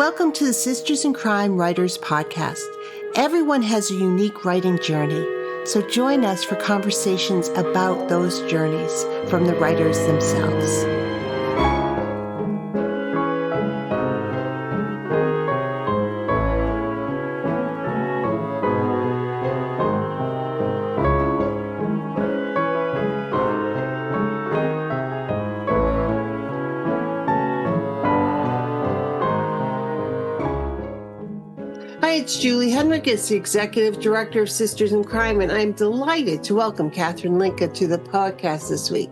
Welcome to the Sisters in Crime Writers Podcast. Everyone has a unique writing journey, so join us for conversations about those journeys from the writers themselves. Hi, it's Julie Henriques, the Executive Director of Sisters in Crime, and I'm delighted to welcome Catherine Linka to the podcast this week.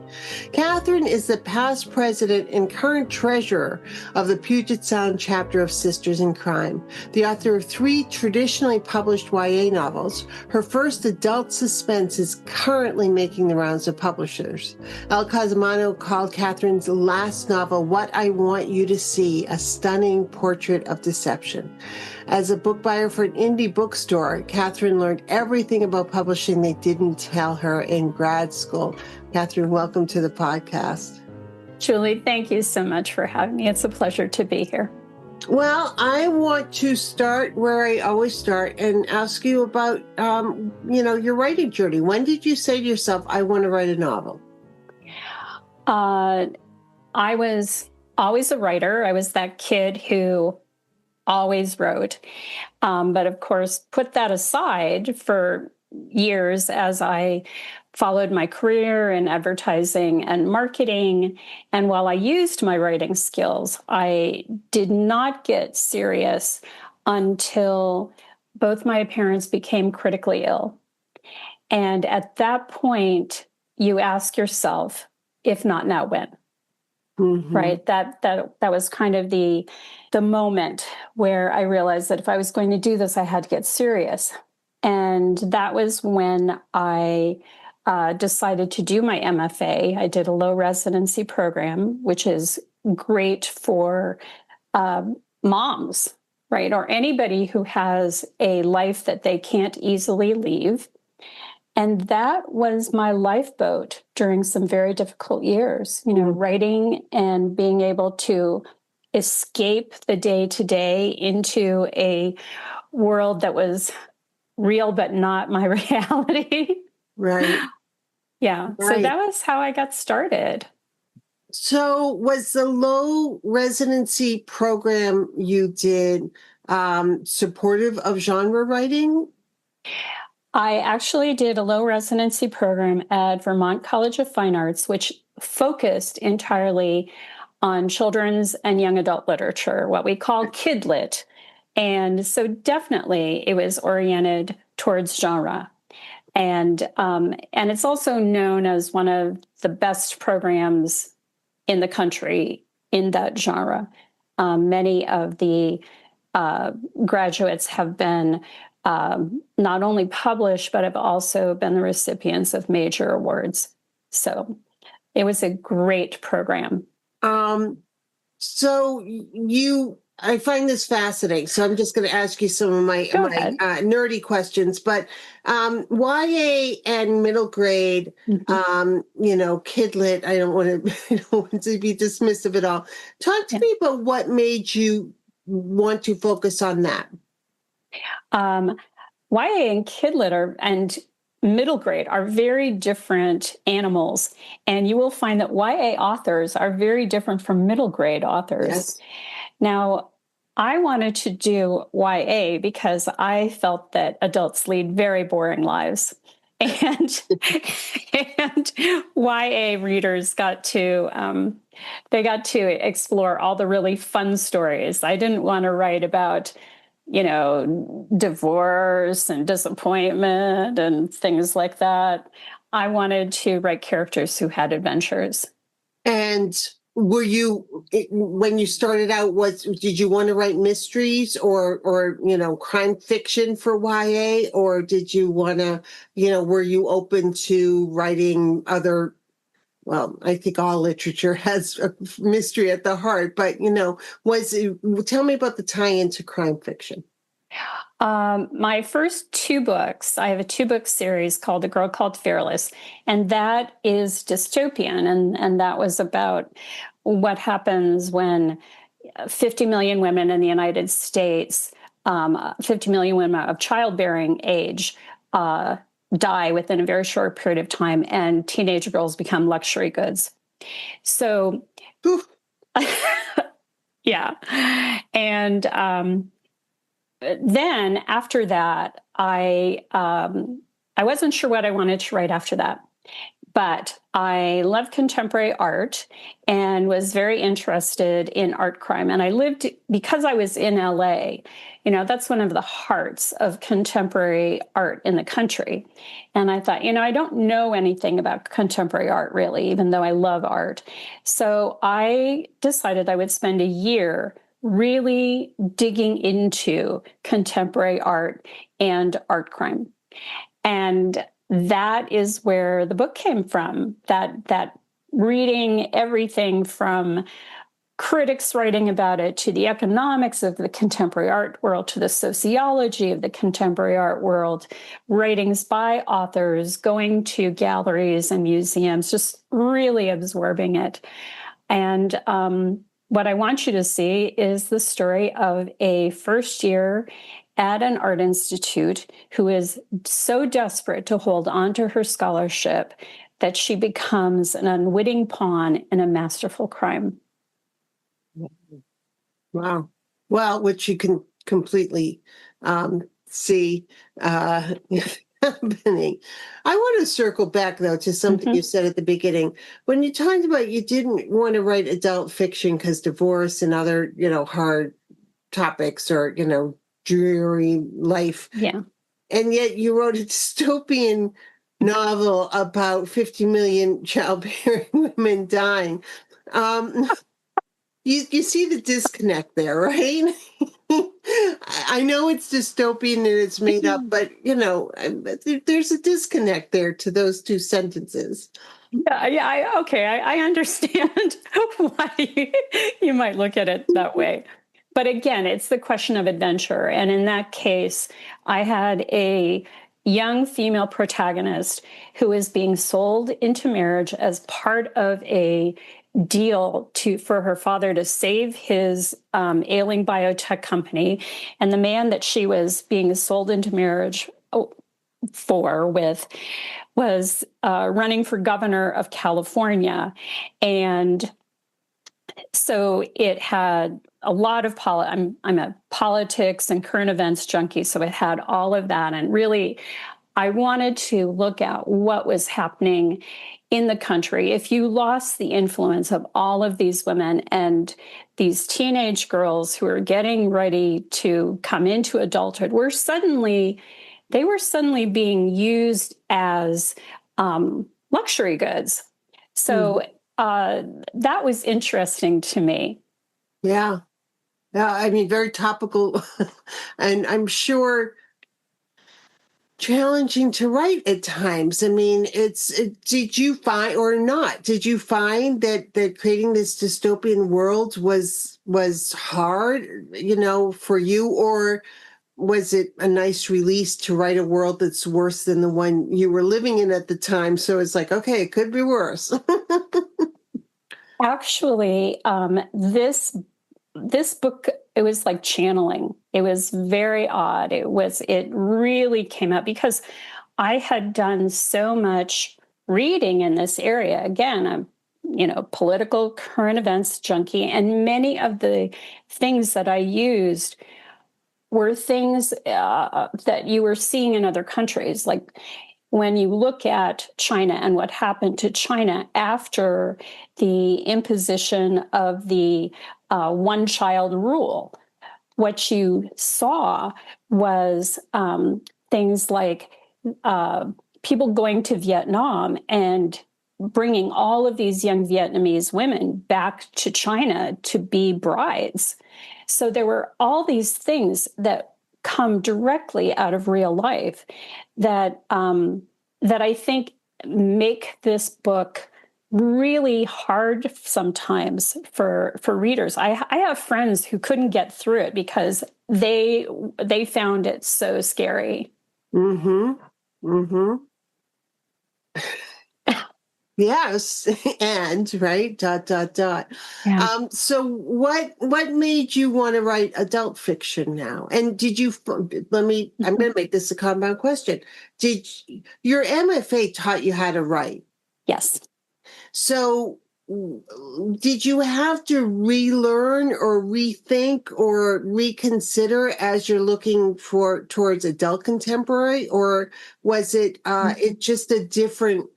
Catherine is the past president and current treasurer of the Puget Sound chapter of Sisters in Crime, the author of 3 traditionally published YA novels. Her first adult suspense is currently making the rounds of publishers. Elle Cosimano called Catherine's last novel, What I Want You to See, a stunning portrait of deception. As a book buyer for an indie bookstore, Catherine learned everything about publishing they didn't tell her in grad school. Catherine, welcome to the podcast. Julie, thank you so much for having me. It's a pleasure to be here. Well, I want to start where I always start and ask you about, your writing journey. When did you say to yourself, I want to write a novel? I was always a writer. I was that kid who always wrote, but of course, put that aside for years as I followed my career in advertising and marketing. And while I used my writing skills, I did not get serious until both my parents became critically ill. And at that point, you ask yourself, if not now, when? Mm-hmm. Right. That was kind of the moment where I realized that if I was going to do this, I had to get serious. And that was when I decided to do my MFA. I did a low residency program, which is great for moms, right? Or anybody who has a life that they can't easily leave. And that was my lifeboat during some very difficult years, writing and being able to escape the day-to-day into a world that was real, but not my reality. Right. Yeah. Right. So that was how I got started. So was the low residency program you did supportive of genre writing? I actually did a low residency program at Vermont College of Fine Arts, which focused entirely on children's and young adult literature, what we call kid lit. And so definitely it was oriented towards genre. And it's also known as one of the best programs in the country in that genre. Many of the graduates have been not only published, but have also been the recipients of major awards. So it was a great program. I find this fascinating. So I'm just going to ask you some of my nerdy questions, but YA and middle grade, kid lit, I don't want to be dismissive at all. Talk to me about what made you want to focus on that. YA and kid lit and middle grade are very different animals. And you will find that YA authors are very different from middle grade authors. Yes. Now, I wanted to do YA because I felt that adults lead very boring lives. And YA readers got to explore all the really fun stories. I didn't want to write about divorce and disappointment and things like that. I wanted to write characters who had adventures. And were you, when you started out, did you want to write mysteries or crime fiction for YA, or did you want to, were you open to writing other? Well, I think all literature has a mystery at the heart, but, tell me about the tie-in to crime fiction. My first 2 books, I have a 2-book series called A Girl Called Fearless, and that is dystopian. And that was about what happens when 50 million women in the United States, 50 million women of childbearing age die within a very short period of time, and teenage girls become luxury goods. So, yeah. And then after that, I wasn't sure what I wanted to write after that. But I love contemporary art and was very interested in art crime. And I lived, because I was in LA, that's one of the hearts of contemporary art in the country. And I thought, I don't know anything about contemporary art really, even though I love art. So I decided I would spend a year really digging into contemporary art and art crime. And that is where the book came from, that reading everything from critics writing about it to the economics of the contemporary art world to the sociology of the contemporary art world, writings by authors, going to galleries and museums, just really absorbing it. And what I want you to see is the story of a first year at an art institute who is so desperate to hold on to her scholarship that she becomes an unwitting pawn in a masterful crime. Wow. Well, which you can completely see happening. I want to circle back, though, to something you said at the beginning. When you talked about you didn't want to write adult fiction because divorce and other, hard topics or, dreary life. Yeah. And yet you wrote a dystopian novel about 50 million childbearing women dying. You see the disconnect there, right? I know it's dystopian and it's made up, but there's a disconnect there to those two sentences. Yeah. I understand why you might look at it that way. But again, it's the question of adventure. And in that case, I had a young female protagonist who is being sold into marriage as part of a deal for her father to save his ailing biotech company. And the man that she was being sold into marriage with was running for governor of California. And so it had a lot of I'm a politics and current events junkie, so it had all of that. And really, I wanted to look at what was happening in the country if you lost the influence of all of these women and these teenage girls who are getting ready to come into adulthood were suddenly being used as luxury goods. So that was interesting to me. Yeah. I mean, very topical, and I'm sure challenging to write at times. I mean, did you find that creating this dystopian world was hard, for you, or was it a nice release to write a world that's worse than the one you were living in at the time? So it's like, okay, it could be worse. Actually, this book, it was like channeling. It was very odd. It really came out because I had done so much reading in this area. Again, I'm, political current events junkie, and many of the things that I used were things that you were seeing in other countries. Like when you look at China and what happened to China after the imposition of the one-child rule, what you saw was things like people going to Vietnam and bringing all of these young Vietnamese women back to China to be brides. So there were all these things that come directly out of real life that I think make this book really hard sometimes for readers. I have friends who couldn't get through it because they found it so scary. Yes, and right, dot, dot, dot. Yeah. So what made you want to write adult fiction now? And did you, I'm Mhm. going to make this a compound question. Your MFA taught you how to write? Yes. So did you have to relearn or rethink or reconsider as you're looking towards adult contemporary, or was it it just a different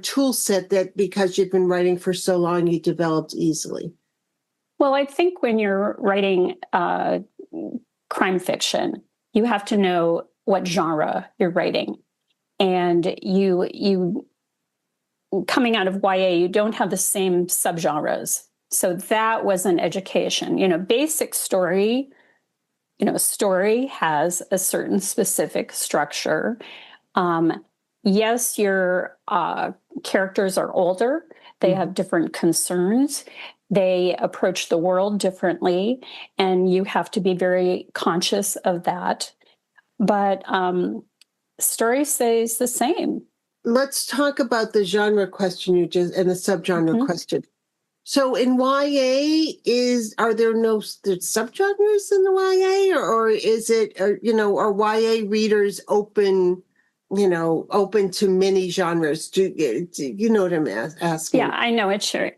tool set that because you've been writing for so long you developed easily? Well, I think when you're writing crime fiction, you have to know what genre you're writing, and you coming out of YA, you don't have the same subgenres. So that was an education. Basic story. Story has a certain specific structure. Yes, your characters are older. They have different concerns. They approach the world differently, and you have to be very conscious of that. But story stays the same. Let's talk about the genre question you just and the subgenre question. So in YA, are there no subgenres in the YA, or is it, are YA readers open, open to many genres? Do you know what I'm asking? Yeah, I know it. Sure.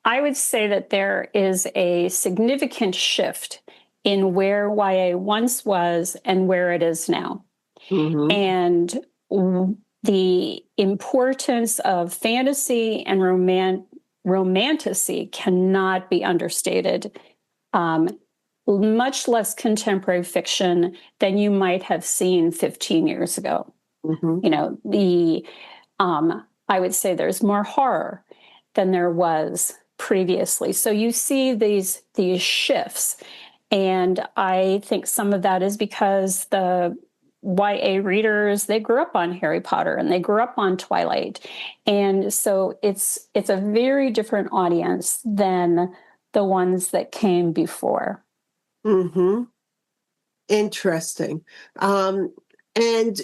I would say that there is a significant shift in where YA once was and where it is now. And the importance of fantasy and romantasy cannot be understated. Much less contemporary fiction than you might have seen 15 years ago. I would say there's more horror than there was previously. So you see these shifts, and I think some of that is because the YA readers, they grew up on Harry Potter and they grew up on Twilight, and so it's a very different audience than the ones that came before. Interesting. And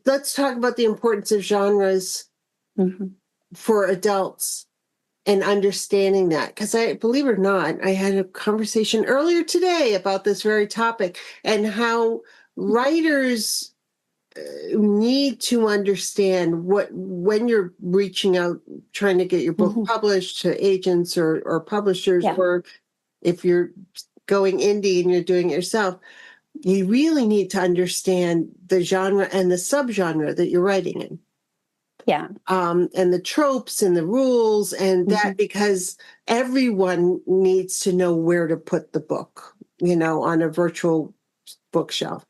let's talk about the importance of genres for adults and understanding that. Because believe it or not, I had a conversation earlier today about this very topic and how writers need to understand when you're reaching out, trying to get your book published to agents or publishers, or if you're going indie and you're doing it yourself, you really need to understand the genre and the subgenre that you're writing in. Yeah. And the tropes and the rules and that, because everyone needs to know where to put the book, on a virtual bookshelf.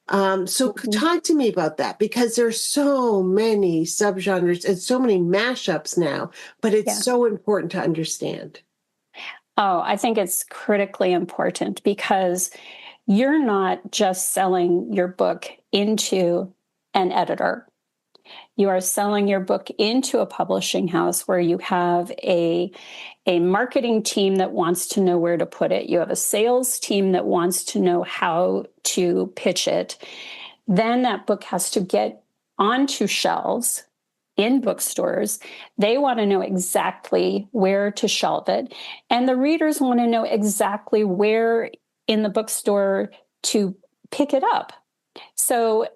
So talk to me about that, because there's so many subgenres and so many mashups now, but it's so important to understand. Oh, I think it's critically important because you're not just selling your book into an editor. You are selling your book into a publishing house where you have a marketing team that wants to know where to put it. You have a sales team that wants to know how to pitch it. Then that book has to get onto shelves in bookstores. They want to know exactly where to shelve it. And the readers want to know exactly where in the bookstore to pick it up. So,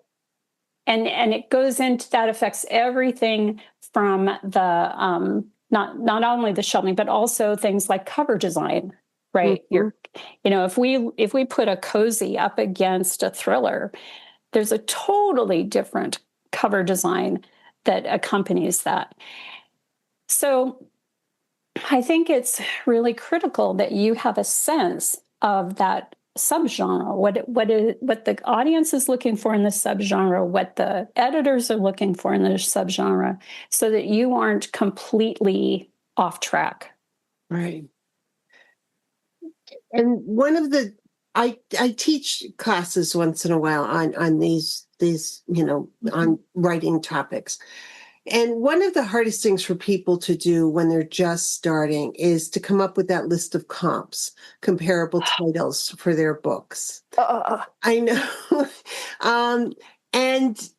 and it goes into that, affects everything from the not only the shelving, but also things like cover design, right? If we put a cozy up against a thriller, there's a totally different cover design that accompanies that. So I think it's really critical that you have a sense of that subgenre, what the audience is looking for in the subgenre, what the editors are looking for in the subgenre, so that you aren't completely off track. Right. And one of the I teach classes once in a while on these on writing topics. And one of the hardest things for people to do when they're just starting is to come up with that list of comparable titles for their books. I know. And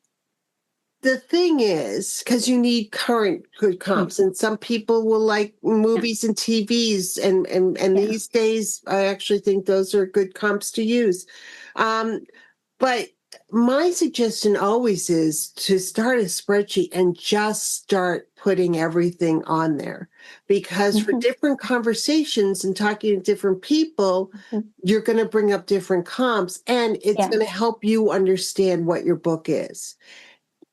the thing is, because you need current good comps, and some people will like movies and TVs, and these days, I actually think those are good comps to use. But my suggestion always is to start a spreadsheet and just start putting everything on there, because for different conversations and talking to different people, you're going to bring up different comps, and it's going to help you understand what your book is.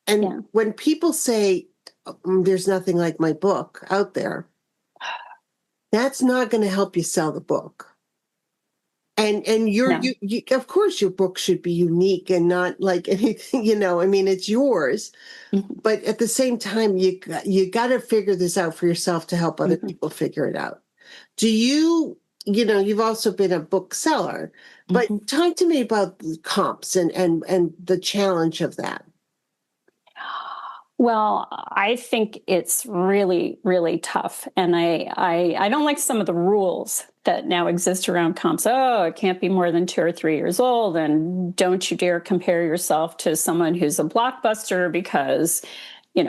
And when people say, there's nothing like my book out there, that's not going to help you sell the book. And you, of course, your book should be unique and not like anything, I mean, it's yours. But at the same time, you got to figure this out for yourself to help other people figure it out. Do you've also been a bookseller, but talk to me about comps and the challenge of that. Well, I think it's really, really tough. And I don't like some of the rules that now exist around comps. Oh, it can't be more than 2 or 3 years old. And don't you dare compare yourself to someone who's a blockbuster, because,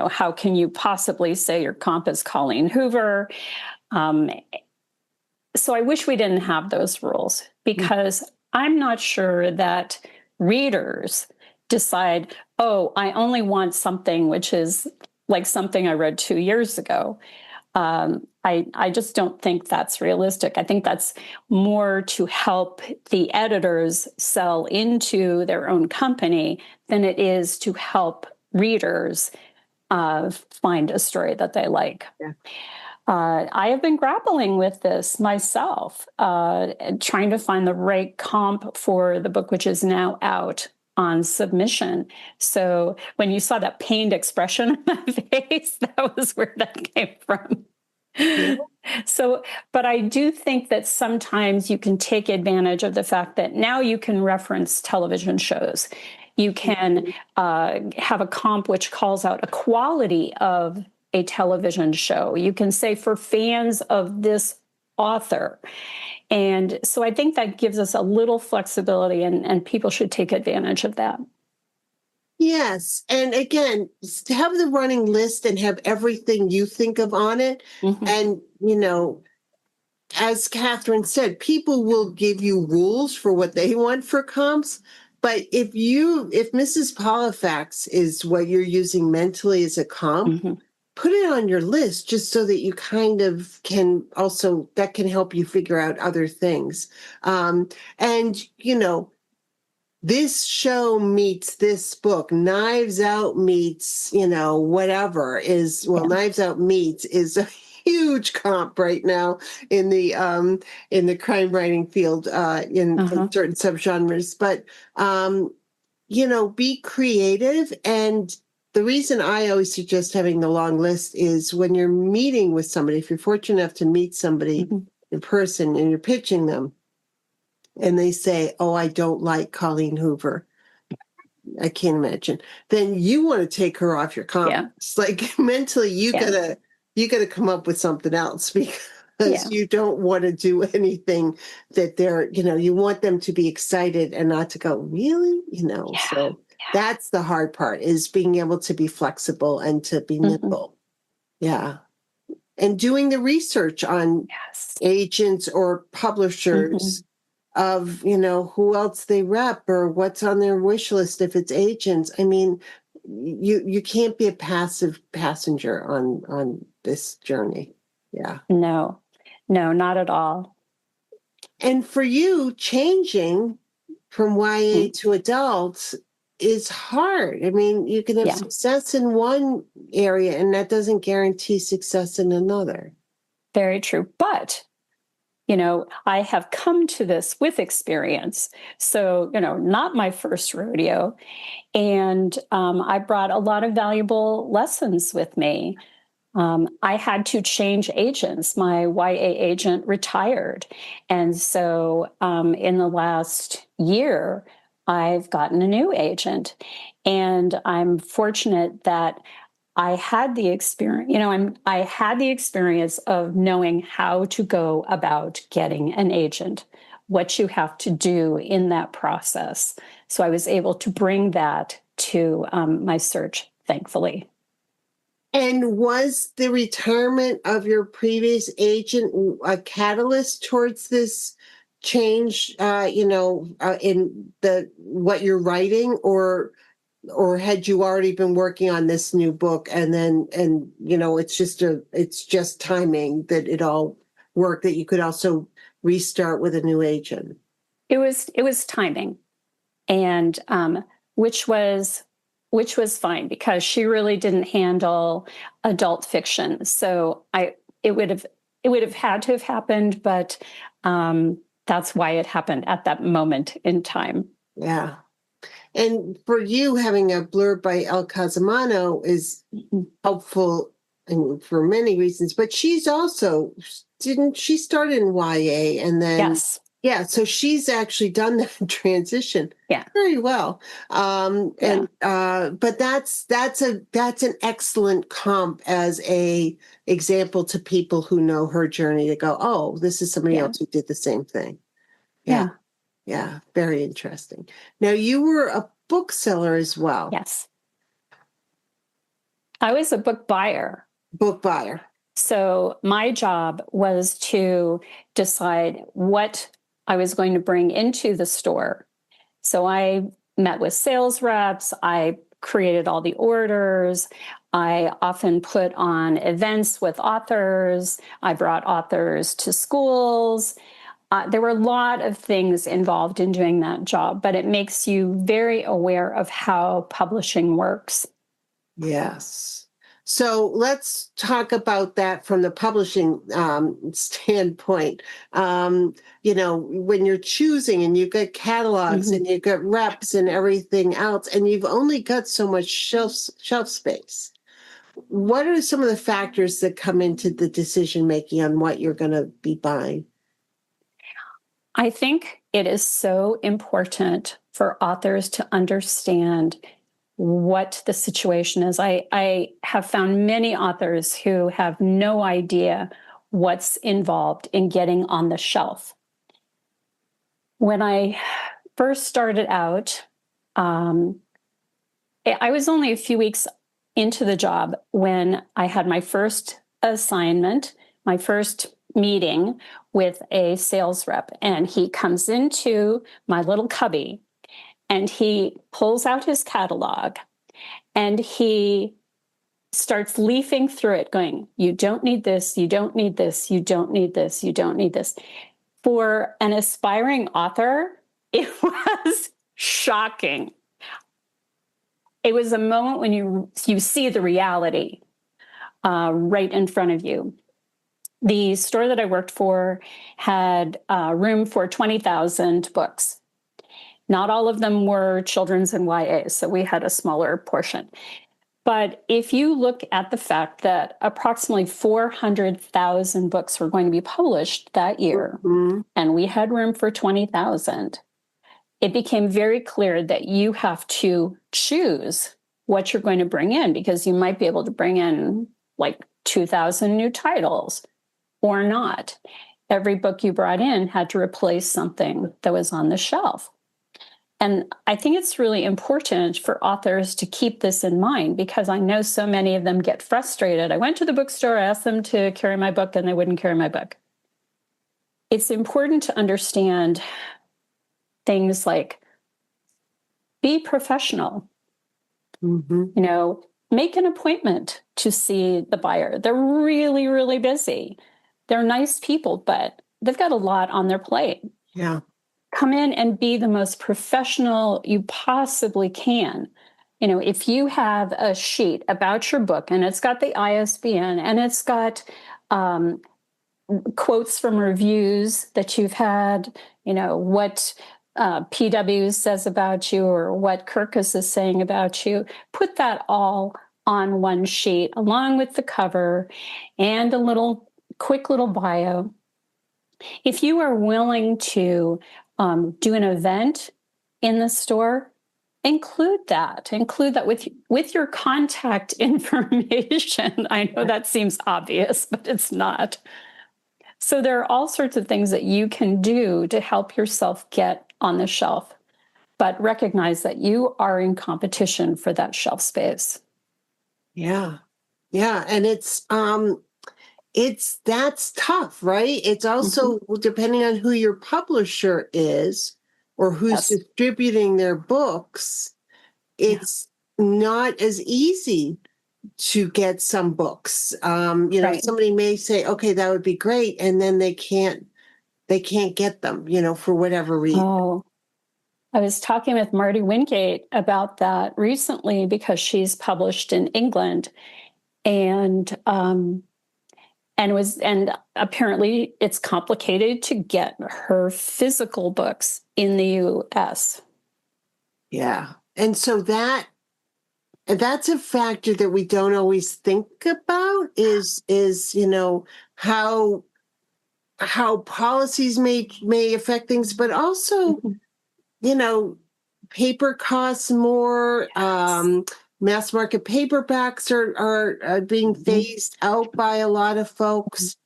how can you possibly say your comp is Colleen Hoover? So I wish we didn't have those rules, because I'm not sure that readers decide, oh, I only want something which is like something I read 2 years ago. I just don't think that's realistic. I think that's more to help the editors sell into their own company than it is to help readers find a story that they like. Yeah. I have been grappling with this myself, trying to find the right comp for the book, which is now out on submission. So when you saw that pained expression on my face, that was where that came from. Yeah. So, but I do think that sometimes you can take advantage of the fact that now you can reference television shows. You can have a comp which calls out a quality of a television show. You can say, for fans of this author. And so I think that gives us a little flexibility, and people should take advantage of that. Yes. And again, have the running list and have everything you think of on it. And, as Catherine said, people will give you rules for what they want for comps. But if Mrs. Polifax is what you're using mentally as a comp, put it on your list just so that you kind of can also, that can help you figure out other things. This show meets this book, Knives Out meets, whatever is, Knives Out meets is a huge comp right now in the crime writing field, in certain subgenres. But, be creative. And the reason I always suggest having the long list is when you're meeting with somebody, if you're fortunate enough to meet somebody in person and you're pitching them, and they say, oh, I don't like Colleen Hoover, I can't imagine, then you want to take her off your comments. Yeah. Like mentally, you gotta come up with something else, because you don't want to do anything that they're, you want them to be excited and not to go, really? So that's the hard part, is being able to be flexible and to be nimble. Yeah. And doing the research on agents or publishers, of, who else they rep or what's on their wish list if it's agents. I mean, you can't be a passive passenger on this journey. Yeah. No, not at all. And for you, changing from YA to adults is hard. I mean, you can have success in one area, and that doesn't guarantee success in another. Very true. But I have come to this with experience. So, not my first rodeo. And I brought a lot of valuable lessons with me. I had to change agents. My YA agent retired. And so in the last year, I've gotten a new agent. And I'm fortunate that I had the experience, I had the experience of knowing how to go about getting an agent, what you have to do in that process. So I was able to bring that to my search thankfully. And was the retirement of your previous agent a catalyst towards this change, in what you're writing, or had you already been working on this new book and it's just timing that it all worked, that you could also restart with a new agent? It was timing, and which was fine, because she really didn't handle adult fiction. So it would have had to have happened, but that's why it happened at that moment in time. Yeah. And for you, having a blurb by Elle Cosimano is helpful for many reasons, but she's also, didn't she start in YA and then? Yes. Yeah, so she's actually done that transition very well. But that's an excellent comp as a example to people who know her journey, to go, oh, this is somebody else who did the same thing. Yeah. Yeah, very interesting. Now, you were a bookseller as well. Yes. I was a book buyer. Book buyer. So my job was to decide what I was going to bring into the store. So I met with sales reps. I created all the orders. I often put on events with authors. I brought authors to schools. There were a lot of things involved in doing that job, but it makes you very aware of how publishing works. Yes. So let's talk about that from the publishing standpoint. When you're choosing and you've got catalogs and you've got reps and everything else, and you've only got so much shelf space, what are some of the factors that come into the decision making on what you're going to be buying? I think it is so important for authors to understand what the situation is. I have found many authors who have no idea what's involved in getting on the shelf. When I first started out, I was only a few weeks into the job when I had my first assignment, my first meeting with a sales rep, and he comes into my little cubby and he pulls out his catalog and he starts leafing through it going, you don't need this, you don't need this, you don't need this, you don't need this. For an aspiring author, it was shocking. It was a moment when you see the reality right in front of you. The store that I worked for had room for 20,000 books. Not all of them were children's and YA, so we had a smaller portion. But if you look at the fact that approximately 400,000 books were going to be published that year, and we had room for 20,000, it became very clear that you have to choose what you're going to bring in, because you might be able to bring in like 2,000 new titles or not. Every book you brought in had to replace something that was on the shelf. And I think it's really important for authors to keep this in mind, because I know so many of them get frustrated. I went to the bookstore, I asked them to carry my book, and they wouldn't carry my book. It's important to understand things like be professional. Make an appointment to see the buyer. They're really, really busy. They're nice people, but they've got a lot on their plate. Yeah. Come in and be the most professional you possibly can. If you have a sheet about your book and it's got the ISBN and it's got quotes from reviews that you've had, what PW says about you or what Kirkus is saying about you, put that all on one sheet along with the cover and a quick little bio. If you are willing to do an event in the store, include that with your contact information. I know that seems obvious, but it's not. So there are all sorts of things that you can do to help yourself get on the shelf, but recognize that you are in competition for that shelf space. Yeah. Yeah. And that's tough, right? It's Mhm. also depending on who your publisher is or who's Yes. distributing their books, Yeah. it's not as easy to get some books. Right. Somebody may say, okay, that would be great, and then they can't get them, for whatever reason. Oh, I was talking with Marty Wingate about that recently because she's published in England, and and apparently it's complicated to get her physical books in the U.S. Yeah. And so that's a factor that we don't always think about is how policies may affect things, but also, Mhm. you know, paper costs more. Yes. Mass market paperbacks are being Mhm. phased out by a lot of Mhm. folks.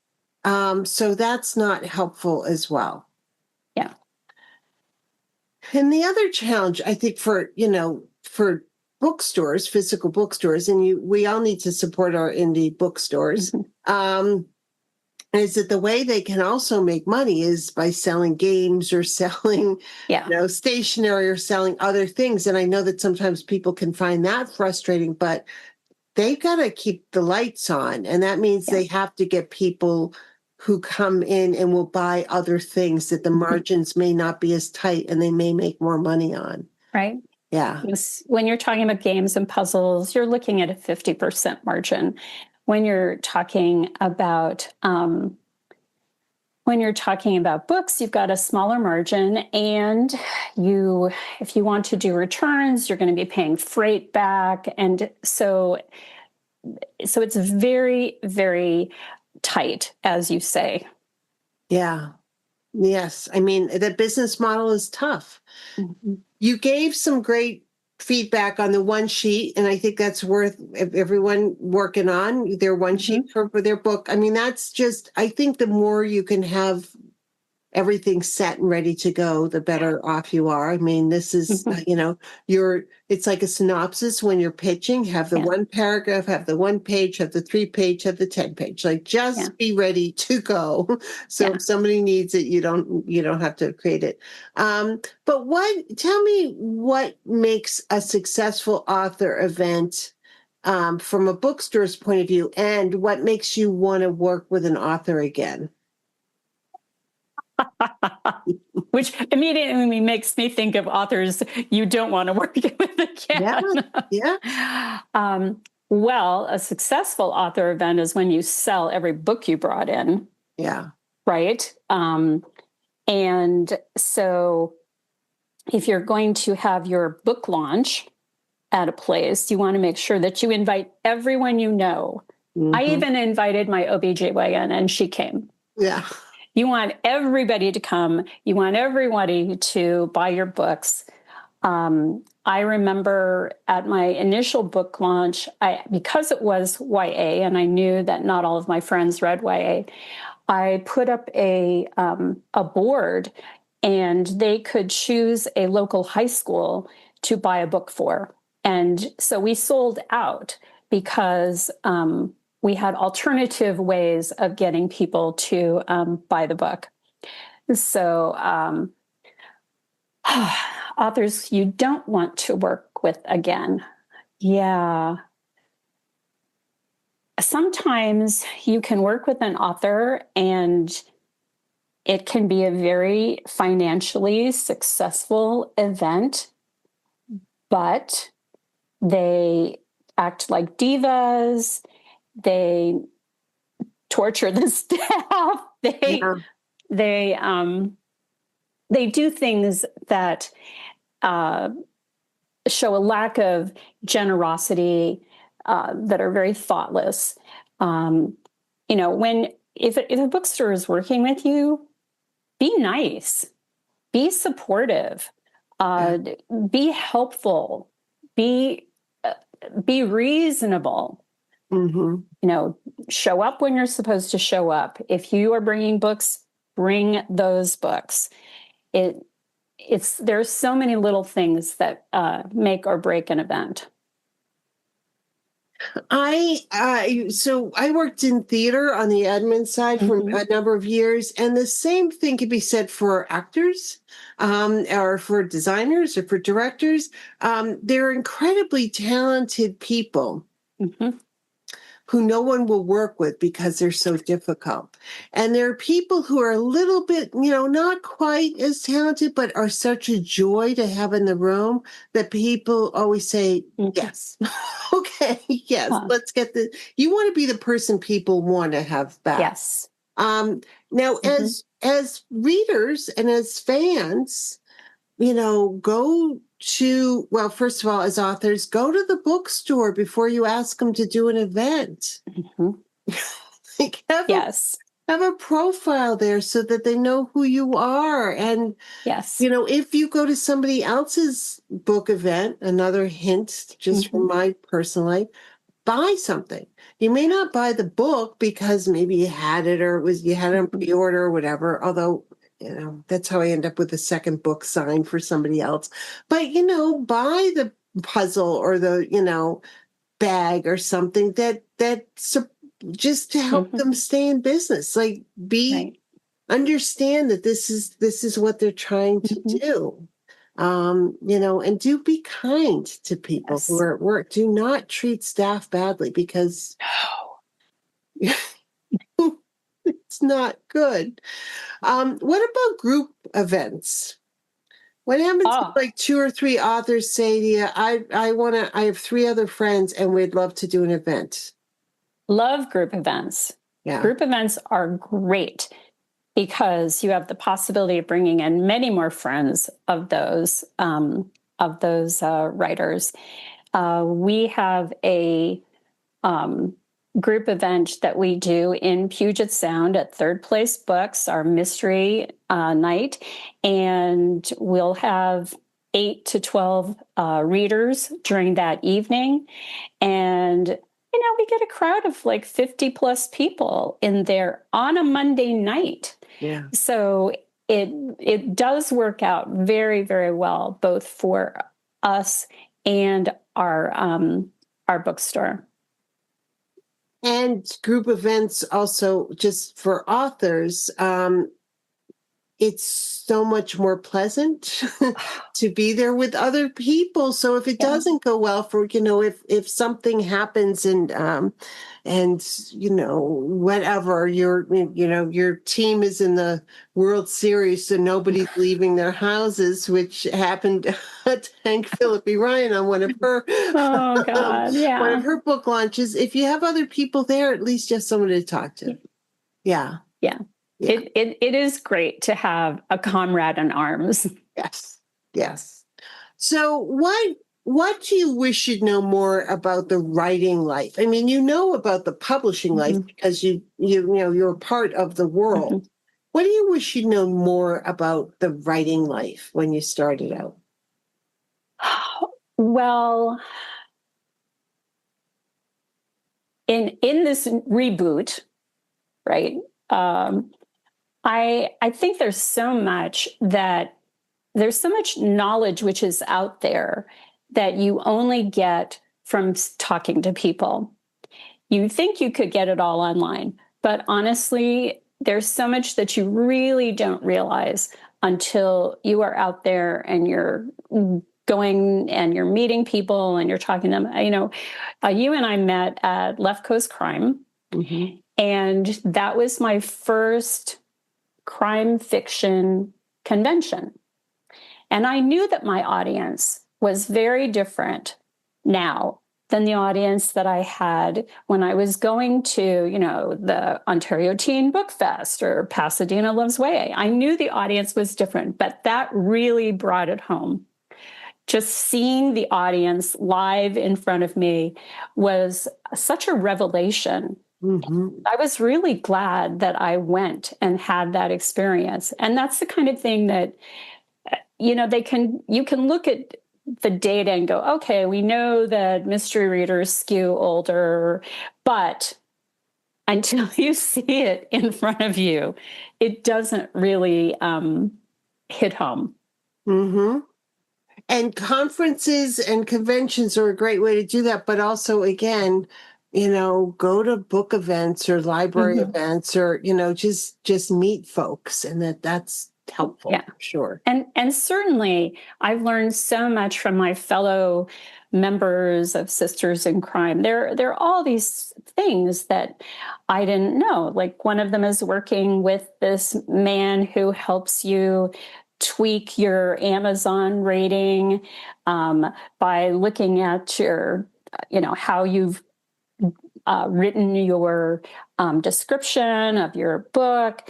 So that's not helpful as well. Yeah. And the other challenge, I think, for bookstores, physical bookstores, and we all need to support our indie bookstores, Mhm. is that the way they can also make money is by selling games or selling, Yeah. stationery or selling other things. And I know that sometimes people can find that frustrating, but they've got to keep the lights on. And that means Yeah. they have to get people who come in and will buy other things that the Mhm. margins may not be as tight and they may make more money on. Right. Yeah. When you're talking about games and puzzles, you're looking at a 50% margin. When you're talking about books, you've got a smaller margin, and if you want to do returns, you're going to be paying freight back, and so it's very, very tight, as you say. Yeah. Yes. I mean, the business model is tough. Mhm. You gave some great feedback on the one sheet, and I think that's worth everyone working on their one sheet Mhm. for their book. I mean, that's just, I think the more you can have everything set and ready to go, the better off you are. I mean, this is, Mhm. it's like a synopsis when you're pitching, have the Yeah. one paragraph, have the one page, have the 3 page, have the 10 page, like Yeah. just be ready to go. So Yeah. if somebody needs it, you don't have to create it. But tell me what makes a successful author event, from a bookstore's point of view, and what makes you want to work with an author again? Which immediately makes me think of authors you don't want to work with Yeah, again. yeah, um, well, a successful author event is when you sell every book you brought in, yeah. right? And so if you're going to have your book launch at a place, you want to make sure that you invite everyone you know. I Hmm. even invited my OBGYN and she came. Yeah. You want everybody to come. You want everybody to buy your books. I remember at my initial book launch, because it was YA and I knew that not all of my friends read YA, I put up a board and they could choose a local high school to buy a book for. And so we sold out because we had alternative ways of getting people to buy the book. So, authors you don't want to work with again. Yeah. Sometimes you can work with an author and it can be a very financially successful event, but they act like divas. They torture the staff. Yeah. They they do things that uh, show a lack of generosity, that are very thoughtless. Um, when if a bookstore is working with you, be nice, be supportive, Yeah. uh, be helpful, be uh, be reasonable. Hmm. Show up when you're supposed to show up. If you are bringing books, bring those books. It there's so many little things that make or break an event. So I worked in theater on the admin side for a number of years, and the same thing could be said for actors, or for designers or for directors. They're incredibly talented people who no one will work with because they're so difficult. And there are people who are a little bit, not quite as talented, but are such a joy to have in the room that people always say, yes. Okay, yes, let's get you want to be the person people want to have back. Yes. Now, as readers and as fans, go to, well, first of all, as authors, go to the bookstore before you ask them to do an event. Like have a profile there so that they know who you are. And, if you go to somebody else's book event, another hint just from my personal life, buy something. You may not buy the book because maybe you had it or you had it on pre-order or whatever, although that's how I end up with a second book signed for somebody else. But, buy the puzzle or the, bag or something that's just to help them stay in business. Like understand that this is what they're trying to do. And do be kind to people who are at work. Do not treat staff badly because it's not good. What about group events? What happens if like 2 or 3 authors say to you, I have 3 other friends and we'd love to do an event? Love group events. Yeah. Group events are great because you have the possibility of bringing in many more friends of those writers. We have a group event that we do in Puget Sound at Third Place Books, our mystery night, and we'll have 8 to 12 readers during that evening, and we get a crowd of like 50 plus people in there on a Monday night. Yeah. So it does work out very, very well, both for us and our bookstore. And group events also, just for authors, it's so much more pleasant to be there with other people. So if it doesn't go well for, if something happens and whatever, your team is in the World Series, so nobody's leaving their houses, which happened to Hank Philippi Ryan on one of her, one of her book launches. If you have other people there, at least you have someone to talk to. Yeah. Yeah. Yeah. It is great to have a comrade in arms. Yes. So what do you wish you'd know more about the writing life? I mean, about the publishing life because you're part of the world. What do you wish you'd known more about the writing life when you started out? Well, in this reboot, right? I think there's so much knowledge which is out there that you only get from talking to people. You think you could get it all online, but honestly, there's so much that you really don't realize until you are out there and you're going and you're meeting people and you're talking to them. You and I met at Left Coast Crime, and that was my first crime fiction convention. And I knew that my audience was very different now than the audience that I had when I was going to, the Ontario Teen Book Fest or Pasadena Loves YA. I knew the audience was different, but that really brought it home. Just seeing the audience live in front of me was such a revelation. I was really glad that I went and had that experience. And that's the kind of thing that, you can look at the data and go, okay, we know that mystery readers skew older, but until you see it in front of you, it doesn't really hit home. And conferences and conventions are a great way to do that. But also, again, go to book events or library events, or, just meet folks, and that's helpful. Yeah. Sure. And certainly I've learned so much from my fellow members of Sisters in Crime. There are all these things that I didn't know. Like, one of them is working with this man who helps you tweak your Amazon rating by looking at your, how you've written your description of your book.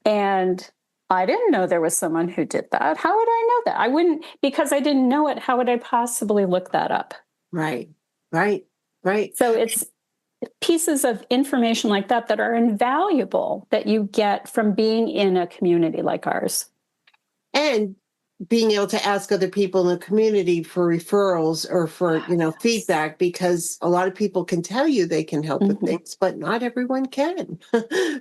And I didn't know there was someone who did that. How would I know that? I wouldn't, because I didn't know it. How would I possibly look that up? Right. So it's pieces of information like that are invaluable that you get from being in a community like ours. And being able to ask other people in the community for referrals or for, feedback, because a lot of people can tell you they can help with things, but not everyone can.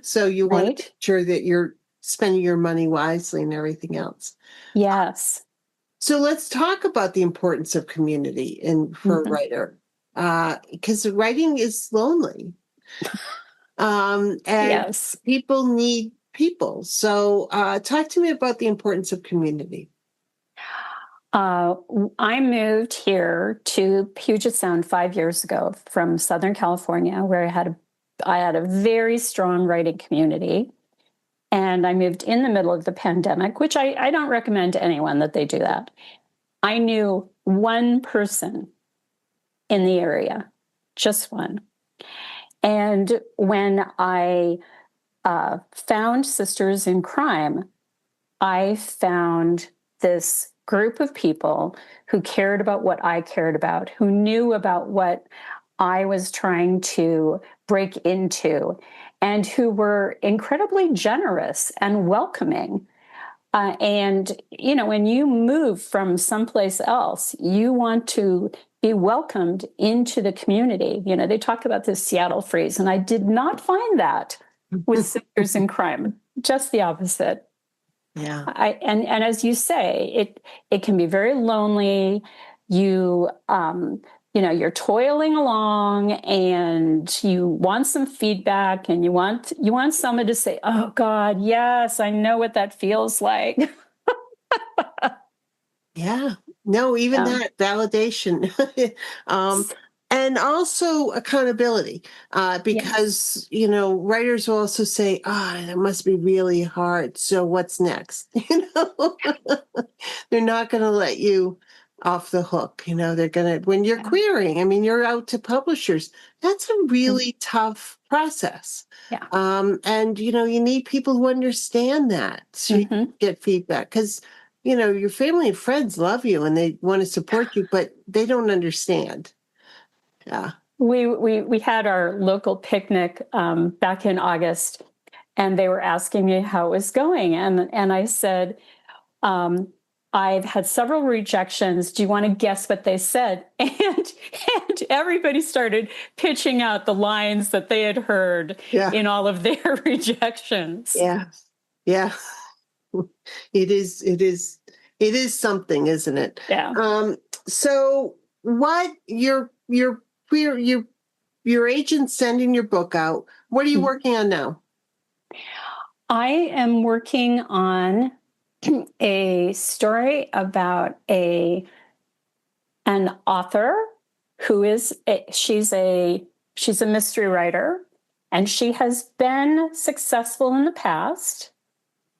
So you want to make sure that you're spending your money wisely and everything else. Yes. So let's talk about the importance of community for a writer, because writing is lonely. And Yes. people need people. So talk to me about the importance of community. I moved here to Puget Sound 5 years ago from Southern California, where I had a very strong writing community. And I moved in the middle of the pandemic, which I don't recommend to anyone that they do that. I knew one person in the area, just one. And when I found Sisters in Crime, I found this group of people who cared about what I cared about, who knew about what I was trying to break into, and who were incredibly generous and welcoming. And, when you move from someplace else, you want to be welcomed into the community. They talk about the Seattle freeze, and I did not find that with Sisters in Crime, just the opposite. Yeah. And as you say, it can be very lonely. You're toiling along, and you want some feedback, and you want someone to say, "Oh God, yes, I know what that feels like." Yeah. No, even that validation. And also accountability, because, writers will also say, that must be really hard. So what's next? They're not going to let you off the hook. They're going to, when you're querying, you're out to publishers. That's a really tough process. Yeah. And, you need people who understand that, so you can get feedback, because your family and friends love you and they want to support you, but they don't understand. Yeah. We had our local picnic back in August, and they were asking me how it was going, and I said, I've had several rejections. Do you want to guess what they said? And everybody started pitching out the lines that they had heard in all of their rejections. Yeah. Yeah. It is something, isn't it? Yeah. So what your agent's sending your book out. What are you working on now? I am working on a story about an author who is she's a mystery writer, and she has been successful in the past,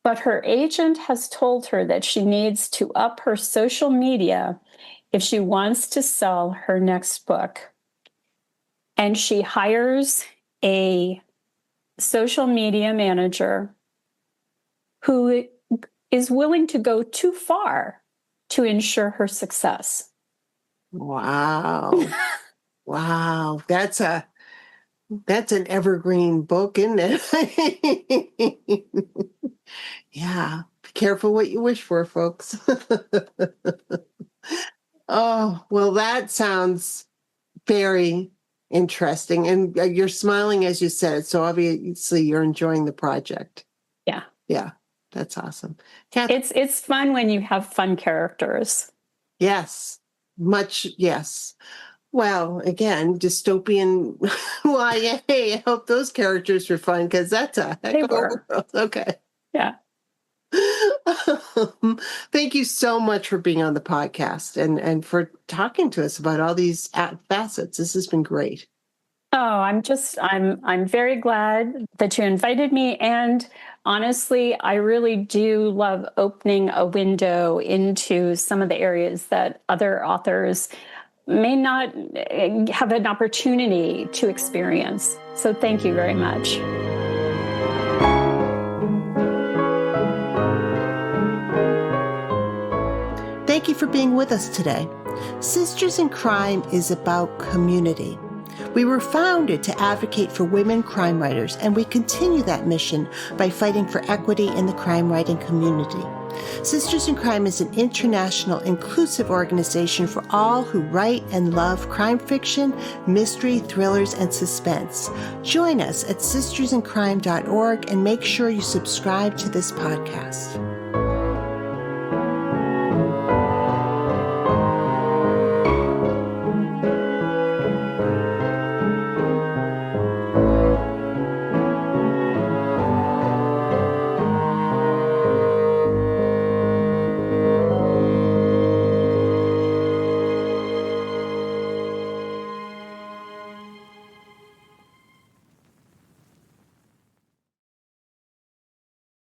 but her agent has told her that she needs to up her social media if she wants to sell her next book. And she hires a social media manager who is willing to go too far to ensure her success. Wow. Wow. That's an evergreen book, isn't it? Yeah. Be careful what you wish for, folks. Oh, well, that sounds very interesting. And you're smiling as you said it, so obviously you're enjoying the project. Yeah. Yeah. That's awesome. It's fun when you have fun characters. Yes. Much, yes. Well, again, dystopian YA. I hope those characters were fun because that's a heck of a world. Okay. Yeah. Thank you so much for being on the podcast and for talking to us about all these facets. This has been great. Oh, I'm very glad that you invited me. And honestly, I really do love opening a window into some of the areas that other authors may not have an opportunity to experience. So thank you very much. Thank you for being with us today. Sisters in Crime is about community. We were founded to advocate for women crime writers, and we continue that mission by fighting for equity in the crime writing community. Sisters in Crime is an international, inclusive organization for all who write and love crime fiction, mystery, thrillers, and suspense. Join us at sistersincrime.org and make sure you subscribe to this podcast.